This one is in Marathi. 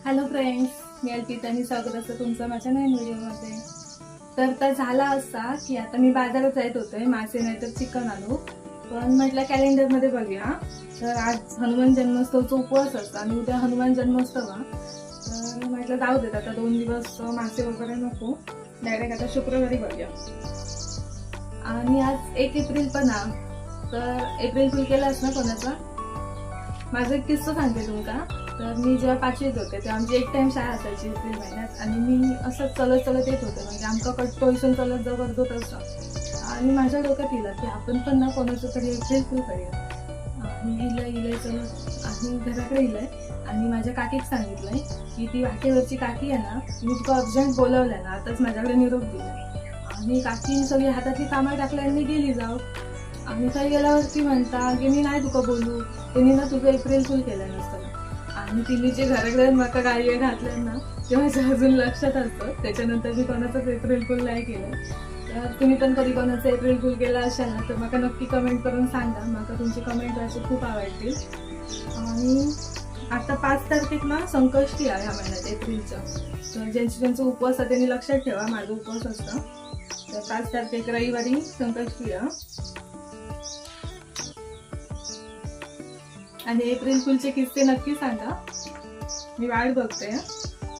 हॅलो फ्रेंड्स, मी अर्पिता आणि स्वागत असतं तुमचं माझ्या नवीन व्हिडिओमध्ये. तर झाला असा की आता मी बाजारात जात होते, मासे नाही तर चिकन आणू. पण म्हटलं कॅलेंडरमध्ये बघूया, तर आज हनुमान जन्मोत्सवचा उपवास असतो आणि उद्या हनुमान जन्मोत्सव. तर म्हटलं जाऊ देत आता 2 दिवस मासे वगैरे नको, डायरेक्ट आता शुक्रवारी बघूया. आणि आज 1 एप्रिल पण आहे, तर एप्रिल फुल केलास ना कोणाचा? माझा एक किस्सा सांगते तुमका. तर मी जेव्हा 5वीत होते तेव्हा आमची एक टाइम शाळा असायची एप्रिल महिन्यात, आणि मी असंच चलत येत होते. म्हणजे आमका कट्टो इथून चलत जाऊ करतो तसं. आणि माझ्या डोक्यात इलं की आपण पण ना कोणाचं तरी एप्रिल फुल करूया. आणि इलंय चलत आणि घराकडे इलंय. आणि माझ्या काकीक सांगितलंय की ती वाटेवरची काकी आहे ना, मी तुका अर्जंट बोलवलंय ना, आताच माझ्याकडे निरोप दिलाय. आणि काकी सगळी हातातली कामं टाकल्याने गेली जाऊ. आणि काही गेल्यावरती म्हणता की मी नाही तुका बोलू, त्यांनी ना तुझं एप्रिल फुल केलं नसतं. आणि तिने जे घराकडे मका गाडी घातल्या ना, ते माझ्या अजून लक्षात असतं. त्याच्यानंतर मी कोणाचंच एप्रिल फुल नाही केलं. तर तुम्ही पण कधी कोणाचं एप्रिल फुल केलं असाल ना, तर मला नक्की कमेंट करून सांगा. मला तुमची कमेंट वाचून खूप आवडतील. आणि आता 5 तारखेक ना संकष्टी आहे ह्या महिन्यात एप्रिलचं. तर ज्यांचं उपवास आहे त्यांनी लक्षात ठेवा, माझं उपवास असतं. तर 5 तारखेक रविवारी संकष्टी आहे. आणि एप्रिल फुलचे किस्से नक्की सांगा, मी वाट बघते.